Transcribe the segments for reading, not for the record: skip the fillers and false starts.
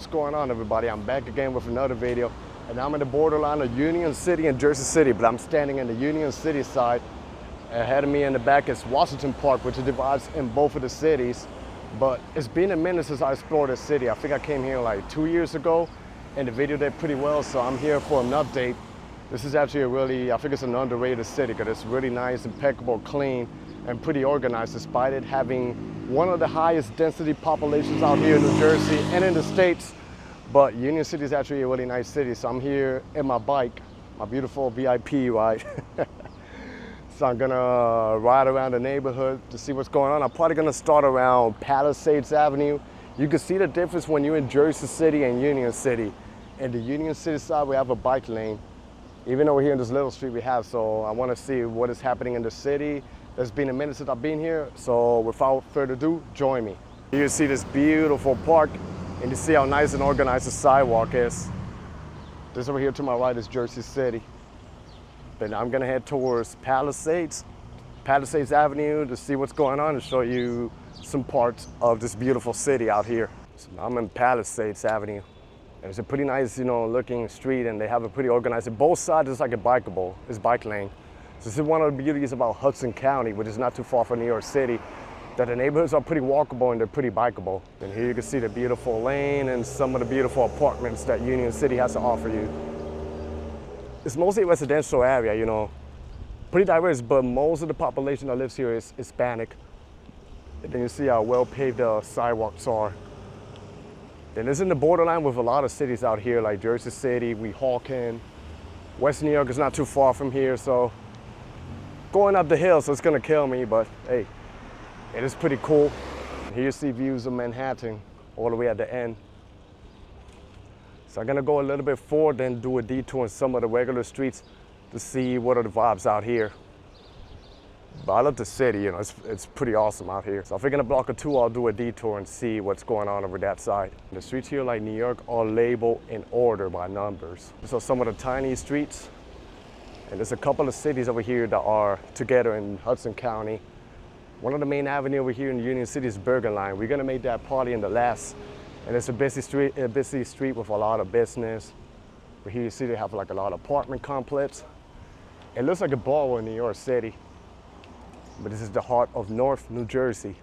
What's going on, everybody? I'm back again with another video, and I'm in the borderline of Union City and Jersey City, but I'm standing in the Union City side. Ahead of me in the back is Washington Park, which divides in both of the cities. But it's been a minute since I explored this city. I think I came here like 2 years ago, and the video did pretty well, so I'm here for an update. This is actually I think it's an underrated city because it's really nice, impeccable, clean, and pretty organized, despite it having one of the highest density populations out here in New Jersey and in the States. But Union City is actually a really nice city, so I'm here in my bike, my beautiful VIP ride. So I'm gonna ride around the neighborhood to see what's going on. I'm probably gonna start around Palisades Avenue. You can see the difference when you're in Jersey City and Union City. In the Union City side, we have a bike lane. Even over here in this little street we have, so I wanna see what is happening in the city. It's been a minute since I've been here, so without further ado, join me. You see this beautiful park, and you see how nice and organized the sidewalk is. This over here to my right is Jersey City. Then I'm gonna head towards Palisades Avenue to see what's going on and show you some parts of this beautiful city out here. So I'm in Palisades Avenue. And it's a pretty nice, looking street, and they have a pretty organized, both sides is like a bike lane. So this is one of the beauties about Hudson County, which is not too far from New York City, that the neighborhoods are pretty walkable and they're pretty bikeable. And here you can see the beautiful lane and some of the beautiful apartments that Union City has to offer you. It's mostly a residential area, pretty diverse, but most of the population that lives here is Hispanic. And then you see how well paved the sidewalks are. Then it's in the borderline with a lot of cities out here, like Jersey City, Weehawken. West New York is not too far from here, so going up the hill, so it's gonna kill me, but hey, it is pretty cool. Here you see views of Manhattan all the way at the end. So I'm gonna go a little bit forward, then do a detour in some of the regular streets to see what are the vibes out here. But I love the city, it's pretty awesome out here. So if we're gonna block or two, I'll do a detour and see what's going on over that side. The streets here, like New York, are labeled in order by numbers. So some of the tiny streets, and there's a couple of cities over here that are together in Hudson County. One of the main avenues over here in Union City is Bergenline. We're gonna make that probably in the last, and it's a busy street with a lot of business. But here you see they have like a lot of apartment complex. It looks like a ball in New York City, but this is the heart of North New Jersey.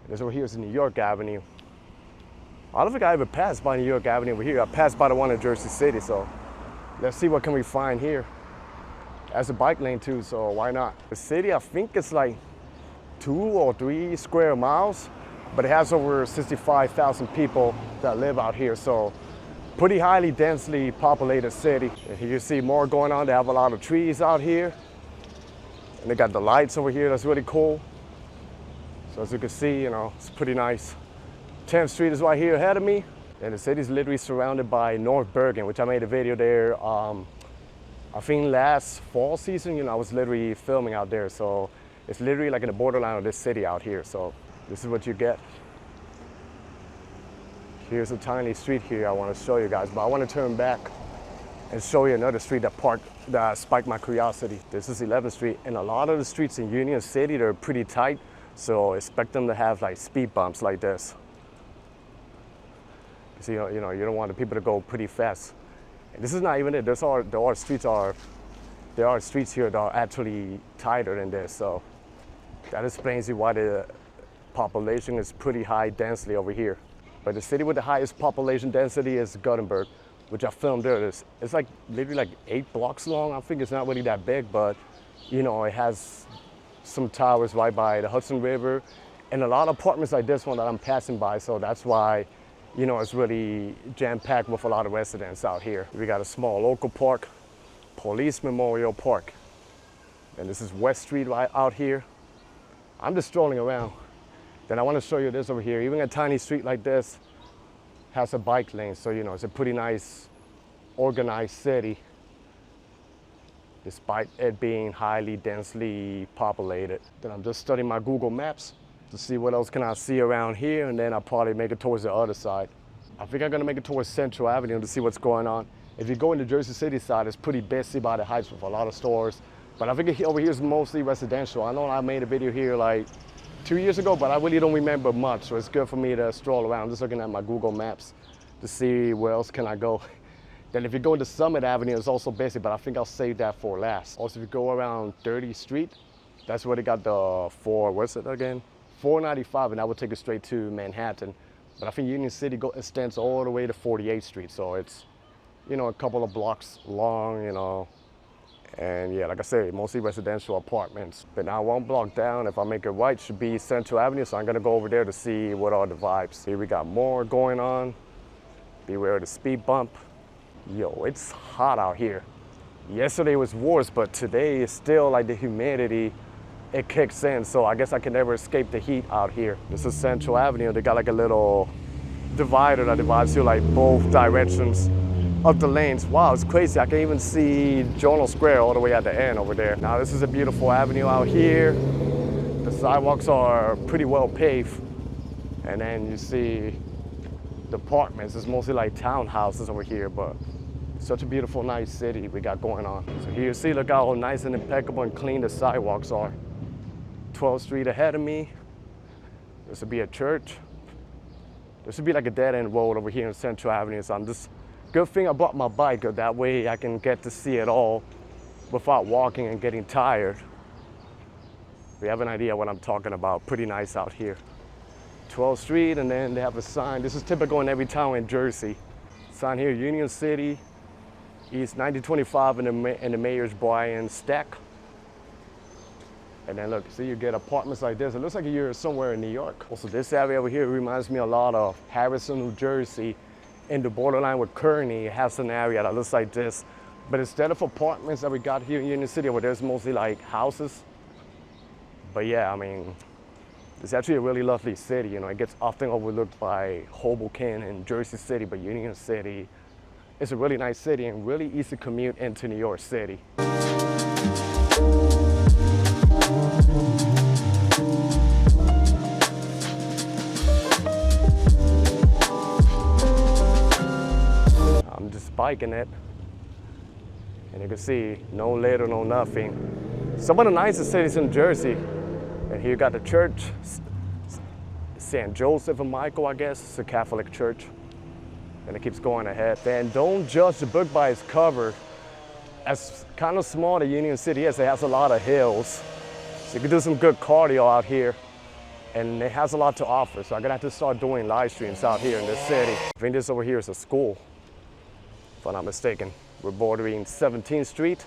This over here is New York Avenue. I don't think I ever passed by New York Avenue over here. I passed by the one in Jersey City, so let's see what can we find here. As a bike lane too, so why not? The city, I think it's like 2 or 3 square miles, but it has over 65,000 people that live out here, so pretty highly densely populated city. And here you see more going on. They have a lot of trees out here, and they got the lights over here. That's really cool. So as you can see, it's pretty nice. 10th Street is right here ahead of me, and the city's literally surrounded by North Bergen, which I made a video there. I think last fall season, I was literally filming out there, so it's literally like in the borderline of this city out here. So this is what you get. Here's a tiny street here I want to show you guys, but I want to turn back and show you another street that spiked my curiosity. This is 11th Street, and a lot of the streets in Union City, they're pretty tight, so expect them to have like speed bumps like this. So you don't want the people to go pretty fast. And this is not even it. There are streets here that are actually tighter than this, so that explains why the population is pretty high density over here. But the city with the highest population density is Gothenburg, which I filmed there. It's like literally like 8 blocks long. I think it's not really that big, but it has some towers right by the Hudson River and a lot of apartments like this one that I'm passing by, so that's why it's really jam-packed with a lot of residents out here. We got a small local park, Police Memorial Park. And this is West Street right out here. I'm just strolling around. Then I want to show you this over here. Even a tiny street like this has a bike lane, so it's a pretty nice, organized city, despite it being highly densely populated. Then I'm just studying my Google Maps to see what else can I see around here, and then I'll probably make it towards the other side. I think I'm gonna make it towards Central Avenue to see what's going on. If you go in the Jersey City side, it's pretty busy by the heights with a lot of stores. But I think over here is mostly residential. I know I made a video here like 2 years ago, but I really don't remember much, so it's good for me to stroll around. I'm just looking at my Google Maps. to see where else can I go. Then if you go into Summit Avenue, it's also busy, but I think I'll save that for last. Also, if you go around 30th Street, that's where they got the what's it again? 495, and that would take you straight to Manhattan. But I think Union City extends all the way to 48th Street, so it's, you know, a couple of blocks long, you know. And yeah, like I said, mostly residential apartments. But now 1 block down, if I make it right, should be Central Avenue, so I'm gonna go over there to see what are the vibes. Here we got more going on. Beware of the speed bump. Yo, it's hot out here. Yesterday was worse, but today is still like the humidity, it kicks in, so I guess I can never escape the heat out here. This is Central Avenue. They got like a little divider that divides you like both directions of the lanes. Wow, it's crazy. I can even see Journal Square all the way at the end over there. Now this is a beautiful avenue out here. The sidewalks are pretty well paved. And then you see the apartments. It's mostly like townhouses over here, but such a beautiful, nice city we got going on. So here you see, look how nice and impeccable and clean the sidewalks are. 12th Street ahead of me. This would be a church. This would be like a dead-end road over here in Central Avenue. So I'm just, good thing I brought my bike, that way I can get to see it all without walking and getting tired. We have an idea what I'm talking about. Pretty nice out here. 12th Street, and then they have a sign. This is typical in every town in Jersey. Sign here, Union City, East 1925 in the Mayor's Brian Stack. And then look, see, you get apartments like this. It looks like you're somewhere in New York. Also, this area over here reminds me a lot of Harrison, New Jersey. In the borderline with Kearney, it has an area that looks like this. But instead of apartments that we got here in Union City, where there's mostly like houses. But yeah, I mean, it's actually a really lovely city. You know, it gets often overlooked by Hoboken and Jersey City, but Union City, it's a really nice city and really easy commute into New York City. I'm just biking it, and you can see no litter, no nothing. Some of the nicest cities in Jersey. And here you got the church, St. Joseph and Michael, I guess. It's a Catholic church. And it keeps going ahead. Then don't judge the book by its cover. As kind of small the Union City is, it has a lot of hills. So you can do some good cardio out here. And it has a lot to offer. So I'm gonna have to start doing live streams out here in this city. I think this over here is a school, if I'm not mistaken. We're bordering 17th Street.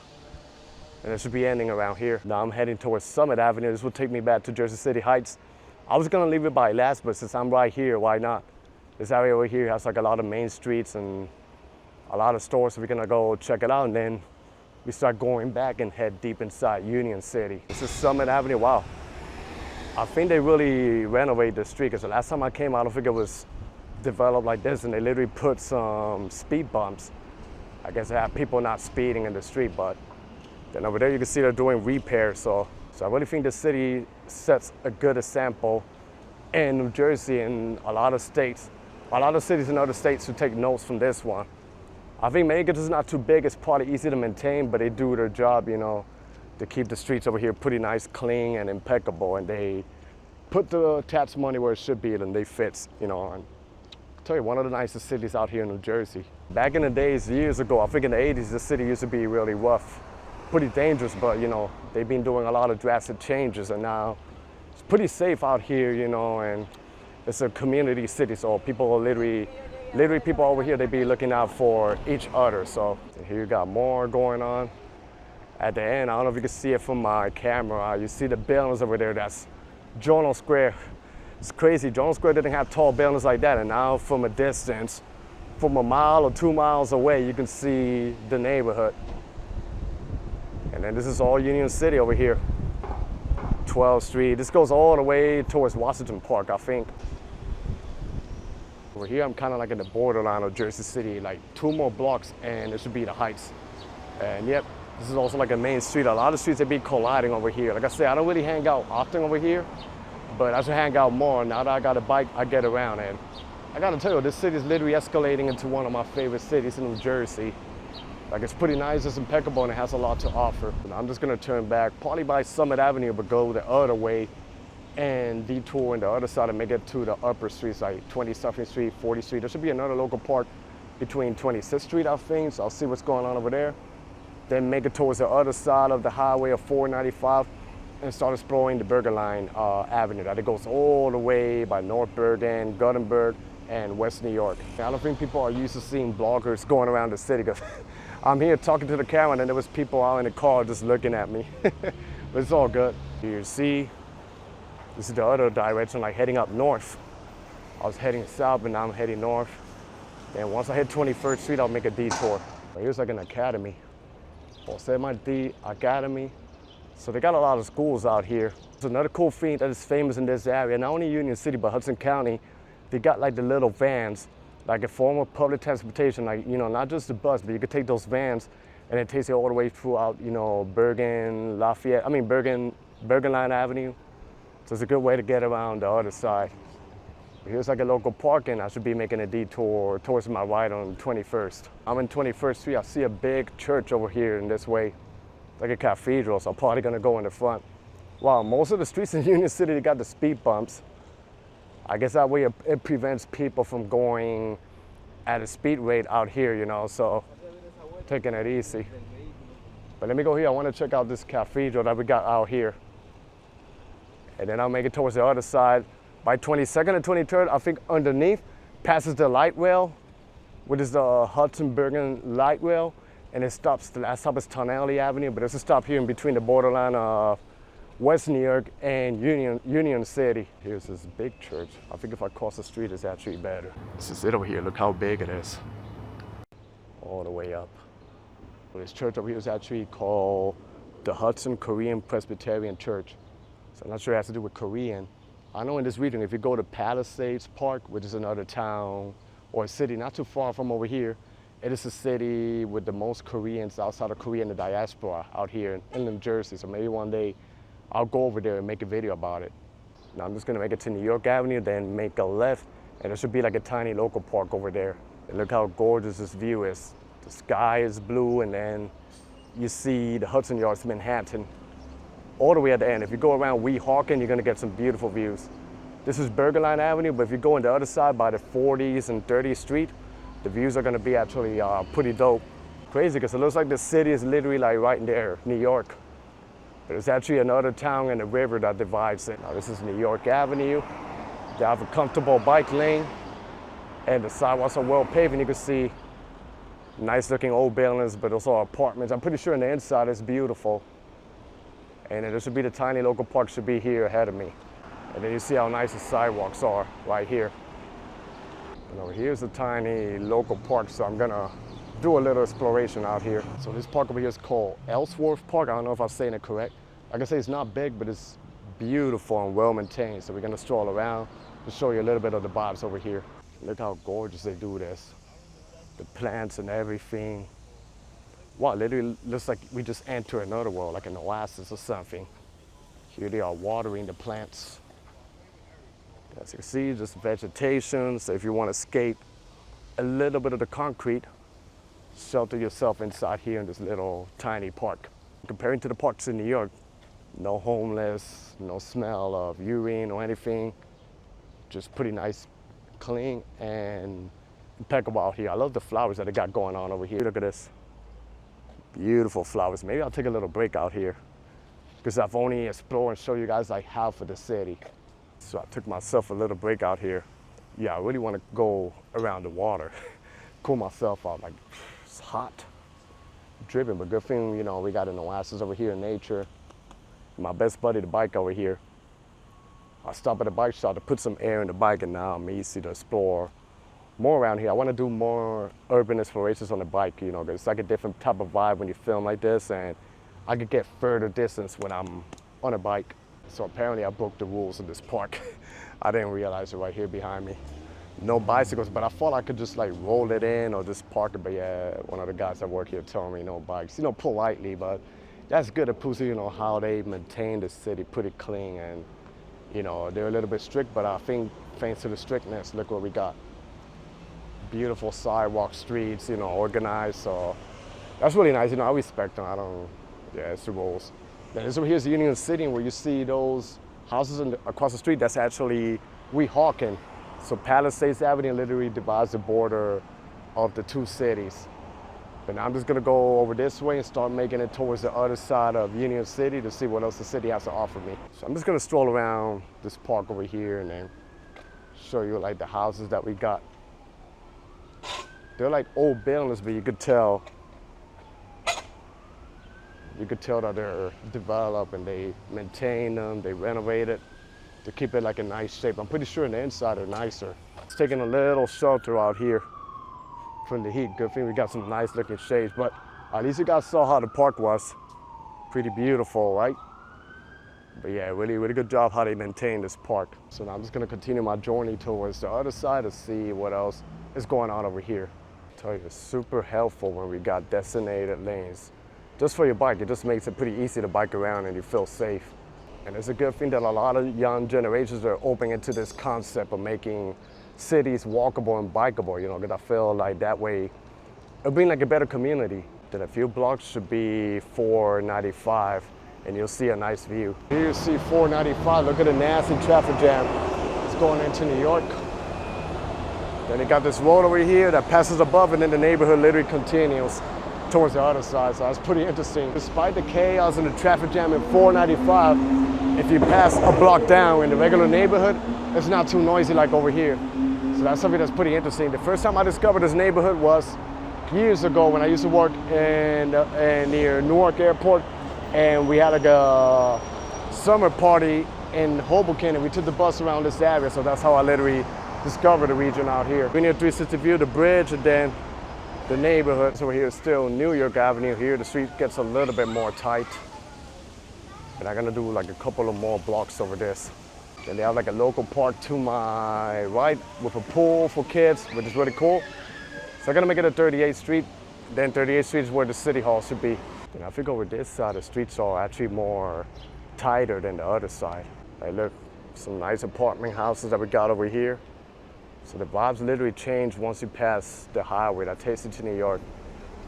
And it should be ending around here. Now I'm heading towards Summit Avenue. This will take me back to Jersey City Heights. I was gonna leave it by last, but since I'm right here, why not? This area over here has like a lot of main streets and a lot of stores, so we're gonna go check it out, and then we start going back and head deep inside Union City. This is Summit Avenue. Wow. I think they really renovated the street, because the last time I came, I don't think it was developed like this, and they literally put some speed bumps. I guess they have people not speeding in the street, but then over there you can see they're doing repairs. So I really think the city sets a good example in New Jersey and a lot of states. A lot of cities in other states should take notes from this one. I think maybe because it's not too big, it's probably easy to maintain, but they do their job, you know, to keep the streets over here pretty nice, clean, and impeccable. And they put the tax money where it should be, and they fits, you know. And I'll tell you, one of the nicest cities out here in New Jersey. Back in the days, years ago, I think in the 80s, the city used to be really rough, pretty dangerous, but you know, they've been doing a lot of drastic changes, and now it's pretty safe out here, you know, and it's a community city, so people are literally people over here, they be looking out for each other. So here you got more going on. At the end, I don't know if you can see it from my camera, you see the buildings over there, that's Journal Square. It's crazy, Journal Square didn't have tall buildings like that, and now from a distance, from a mile or 2 miles away, you can see the neighborhood. And then this is all Union City over here. 12th Street. This goes all the way towards Washington Park, I think. Over here, I'm kind of like in the borderline of Jersey City, like 2 more blocks and it should be the Heights. And yep, this is also like a main street. A lot of streets, they be colliding over here. Like I said, I don't really hang out often over here, but I should hang out more. Now that I got a bike, I get around. And I gotta tell you, this city is literally escalating into one of my favorite cities in New Jersey. Like, it's pretty nice, it's impeccable, and it has a lot to offer. And I'm just gonna turn back, probably by Summit Avenue, but go the other way and detour on the other side and make it to the upper streets like 20-something Street, 40th Street. There should be another local park between 26th Street, I think, so I'll see what's going on over there. Then make it towards the other side of the highway of 495 and start exploring the Bergenline Avenue. That it goes all the way by North Bergen, Gothenburg, and West New York. I don't think people are used to seeing bloggers going around the city because I'm here talking to the camera and then there was people out in the car just looking at me. But it's all good. You see, this is the other direction, like heading up north. I was heading south, but now I'm heading north. And once I hit 21st Street, I'll make a detour. Here's like an academy. Jose Marti Academy. So they got a lot of schools out here. It's another cool thing that is famous in this area, not only Union City, but Hudson County. They got like the little vans, like a form of public transportation, like, you know, not just the bus, but you could take those vans and it takes you all the way throughout, you know, Bergenline Avenue. So it's a good way to get around the other side. Here's like a local park and I should be making a detour towards my right on 21st. I'm in 21st Street, I see a big church over here in this way, like a cathedral, so I'm probably gonna go in the front. Wow, most of the streets in Union City, they got the speed bumps. I guess that way it prevents people from going at a speed rate out here, you know, so taking it easy. But let me go here, I wanna check out this cathedral that we got out here. And then I'll make it towards the other side. By 22nd and 23rd, I think underneath passes the light rail, which is the Hudson-Bergen light rail, and it stops, the last stop is Tonelli Avenue, but there's a stop here in between the borderline of West New York and Union City. Here's this big church. I think if I cross the street, it's actually better. This is it over here, look how big it is. All the way up. This church over here is actually called the Hudson Korean Presbyterian Church. So I'm not sure it has to do with Korean. I know in this region, if you go to Palisades Park, which is another town or a city not too far from over here, it is a city with the most Koreans outside of Korea in the diaspora out here in New Jersey. So maybe one day I'll go over there and make a video about it. Now I'm just gonna make it to New York Avenue, then make a left, and there should be like a tiny local park over there. And look how gorgeous this view is. The sky is blue, and then you see the Hudson Yards, Manhattan, all the way at the end. If you go around Weehawken, you're gonna get some beautiful views. This is Bergenline Avenue, but if you go on the other side by the 40th and 30th Street, the views are gonna be actually pretty dope. Crazy, because it looks like the city is literally like right in there, New York. But it's actually another town and a river that divides it. Now this is New York Avenue. They have a comfortable bike lane, and the sidewalks are well paved, and you can see nice looking old buildings, but also apartments. I'm pretty sure on the inside it's beautiful. And there should be the tiny local park should be here ahead of me. And then you see how nice the sidewalks are right here. And over here's the tiny local park, so I'm gonna do a little exploration out here. So this park over here is called Ellsworth Park. I don't know if I'm saying it correct. Like I say, it's not big, but it's beautiful and well maintained. So we're gonna stroll around to show you a little bit of the vibes over here. Look how gorgeous they do this. The plants and everything. Wow, literally looks like we just entered another world, like an oasis or something. Here they are watering the plants. As you can see, just vegetation. So if you want to escape a little bit of the concrete, shelter yourself inside here in this little tiny park. Comparing to the parks in New York, no homeless, no smell of urine or anything. Just pretty nice, clean, and impeccable out here. I love the flowers that they got going on over here. Look at this. Beautiful flowers. Maybe I'll take a little break out here because I've only explored and show you guys like half of the city. So I took myself a little break out here. Yeah, I really want to go around the water, cool myself out. Like, it's hot, dripping, but good thing, you know, we got an oasis over here in nature. My best buddy, the bike over here. I stopped at a bike shop to put some air in the bike, and now I'm easy to explore more around here. I want to do more urban explorations on the bike, you know, because it's like a different type of vibe when you film like this, and I could get further distance when I'm on a bike. So apparently I broke the rules in this park. I didn't realize it right here behind me. No bicycles, but I thought I could just like roll it in or just park it, but yeah, one of the guys that work here told me no bikes, you know, politely, but that's good. It proves, you know, how they maintain the city pretty clean, and, you know, they're a little bit strict, but I think thanks to the strictness, look what we got. Beautiful sidewalk, streets, you know, organized, so that's really nice. You know, I respect them. Yeah, it's the rules. Then here's Union City, where you see those houses across the street, that's actually Weehawken. So Palisades Avenue literally divides the border of the two cities. But now I'm just gonna go over this way and start making it towards the other side of Union City to see what else the city has to offer me. So I'm just gonna stroll around this park over here and then show you like the houses that we got. They're like old buildings, but you could tell that they're developed and they maintain them, they renovate it to keep it like a nice shape. I'm pretty sure on the inside are nicer. It's taking a little shelter out here from the heat. Good thing we got some nice looking shades, but at least you guys saw how the park was. Pretty beautiful, right? But yeah, really, really good job how they maintain this park. So now I'm just gonna continue my journey towards the other side to see what else is going on over here. I tell you, it's super helpful when we got designated lanes. Just for your bike, it just makes it pretty easy to bike around and you feel safe. And it's a good thing that a lot of young generations are opening into this concept of making cities walkable and bikeable, you know, because I feel like that way it'll bring like a better community. Then a few blocks should be 495 and you'll see a nice view. Here you see 495, look at the nasty traffic jam. It's going into New York. Then you got this road over here that passes above and then the neighborhood literally continues towards the other side, so that's pretty interesting. Despite the chaos and the traffic jam in 495, if you pass a block down in the regular neighborhood, it's not too noisy like over here. So that's something that's pretty interesting. The first time I discovered this neighborhood was years ago when I used to work near Newark Airport, and we had like a summer party in Hoboken, and we took the bus around this area, so that's how I literally discovered the region out here. We near 360 View, the bridge, and then the neighborhood. So here is still New York Avenue. Here the street gets a little bit more tight. And I'm gonna do like a couple of more blocks over this. Then they have like a local park to my right with a pool for kids, which is really cool. So I'm gonna make it at 38th Street. Then 38th Street is where the city hall should be. And I think over this side, the streets are actually more tighter than the other side. Like look, some nice apartment houses that we got over here. So the vibes literally change once you pass the highway that takes you to New York.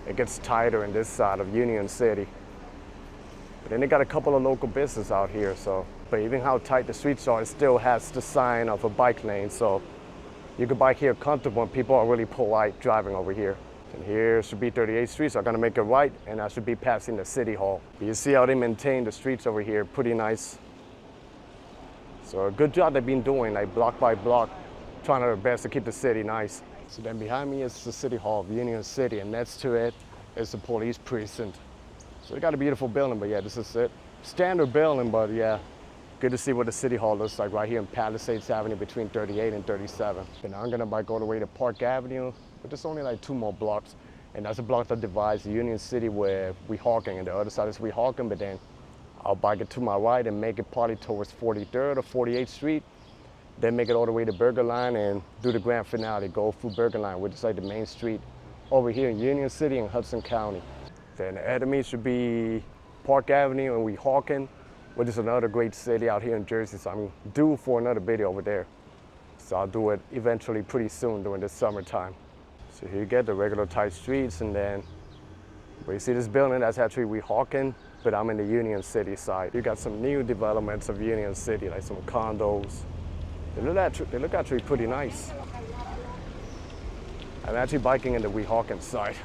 It gets tighter in this side of Union City. But then they got a couple of local businesses out here, so. But even how tight the streets are, it still has the sign of a bike lane, so you can bike here comfortable and people are really polite driving over here. And here should be 38th Street, so I'm gonna make a right and I should be passing the City Hall. You see how they maintain the streets over here, pretty nice. So a good job they've been doing, like block by block, trying their best to keep the city nice. So then behind me is the City Hall of Union City, and next to it is the police precinct. So they got a beautiful building, but yeah, this is it. Standard building, but yeah, good to see what the City Hall looks like right here in Palisades Avenue between 38 and 37. And now I'm gonna bike all the way to Park Avenue, but there's only like 2 more blocks, and that's a block that divides Union City with Weehawken, and the other side is Weehawken, but then I'll bike it to my right and make it probably towards 43rd or 48th Street. Then make it all the way to Bergenline and do the grand finale, go through Bergenline, which is like the main street over here in Union City and Hudson County. Then ahead of me should be Park Avenue and Weehawken, which is another great city out here in Jersey. So I'm due for another video over there. So I'll do it eventually pretty soon during the summertime. So here you get the regular tight streets, and then where you see this building, that's actually Weehawken, but I'm in the Union City side. You got some new developments of Union City, like some condos. They look actually pretty nice. I'm actually biking in the Weehawken side.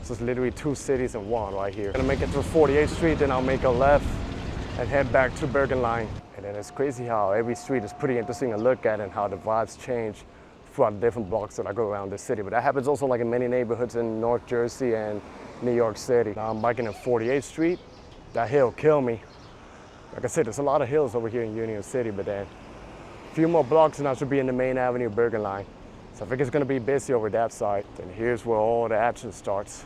So it's literally 2 cities in one right here. I'm gonna make it to 48th Street, then I'll make a left and head back to Bergenline. And then it's crazy how every street is pretty interesting to look at and how the vibes change throughout the different blocks that I go around the city. But that happens also like in many neighborhoods in North Jersey and New York City. Now I'm biking in 48th Street. That hill killed me. Like I said, there's a lot of hills over here in Union City, but then a few more blocks and I should be in the main avenue, Bergenline. So I think it's gonna be busy over that side. Then here's where all the action starts.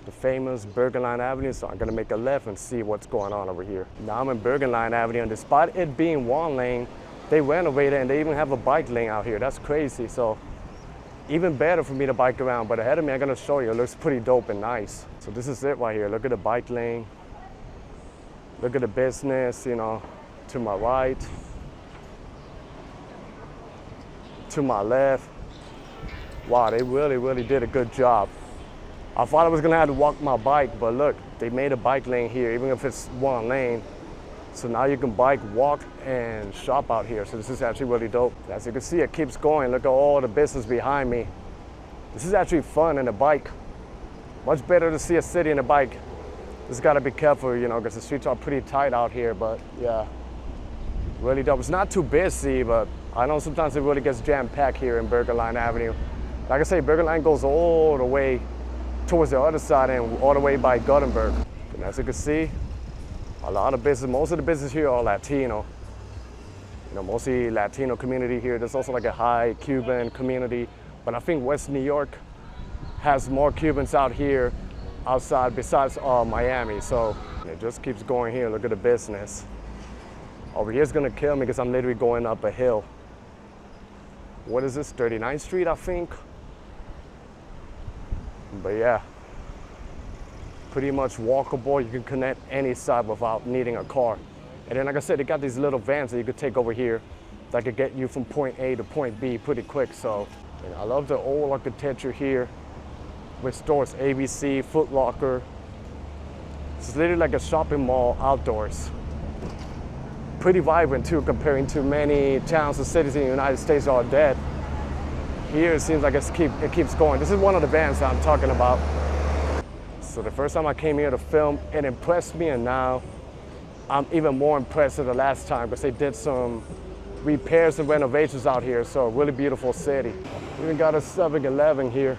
The famous Bergenline Avenue, so I'm gonna make a left and see what's going on over here. Now I'm in Bergenline Avenue, and despite it being 1 lane, they renovated and they even have a bike lane out here. That's crazy, so even better for me to bike around. But ahead of me, I'm gonna show you, it looks pretty dope and nice. So this is it right here. Look at the bike lane. Look at the business, you know, to my right. To my left. Wow, they really did a good job. I thought I was gonna have to walk my bike, but look, they made a bike lane here. Even if it's 1 lane, So now you can bike, walk, and shop out here. So this is actually really dope. As you can see, it keeps going. Look at all the business behind me. This is actually fun in a bike. Much better to see a city in a bike. Just gotta be careful, you know, because the streets are pretty tight out here, but yeah, really dope. It's not too busy, but I know sometimes it really gets jam-packed here in Bergenline Avenue. Like I say, Bergenline goes all the way towards the other side and all the way by Gothenburg. And as you can see, a lot of business, most of the business here are Latino. You know, mostly Latino community here. There's also like a high Cuban community, but I think West New York has more Cubans out here outside besides Miami. So it just keeps going here. Look at the business. Over here is gonna kill me because I'm literally going up a hill. What is this, 39th Street, I think? But yeah, pretty much walkable. You can connect any side without needing a car. And then like I said, they got these little vans that you could take over here that could get you from point A to point B pretty quick. So I love the old architecture here with stores, ABC, Foot Locker. It's literally like a shopping mall outdoors. Pretty vibrant too, comparing to many towns and cities in the United States that are dead. Here it seems like it keeps going. This is one of the vans that I'm talking about. So the first time I came here to film, it impressed me, and now I'm even more impressed than the last time because they did some repairs and renovations out here. So really beautiful city. We even got a 7-Eleven here.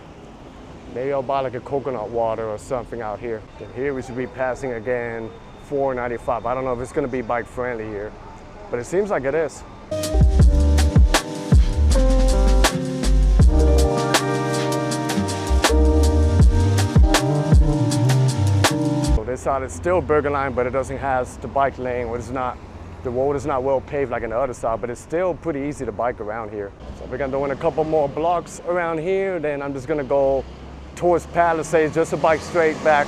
Maybe I'll buy like a coconut water or something out here. And here we should be passing again 495. I don't know if it's gonna be bike friendly here, but it seems like it is. So this side is still Bergenline, but it doesn't have the bike lane, or the road is not well paved like on the other side, but it's still pretty easy to bike around here. So we're gonna do a couple more blocks around here, then I'm just gonna go towards Palisades, just to bike straight back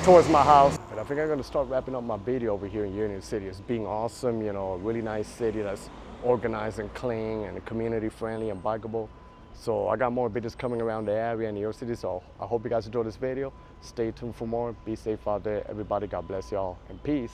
towards my house. And I think I'm gonna start wrapping up my video over here in Union City. It's being awesome, you know, a really nice city that's organized and clean and community friendly and bikeable. So I got more videos coming around the area in New York City. So I hope you guys enjoyed this video. Stay tuned for more. Be safe out there, everybody. God bless y'all and peace.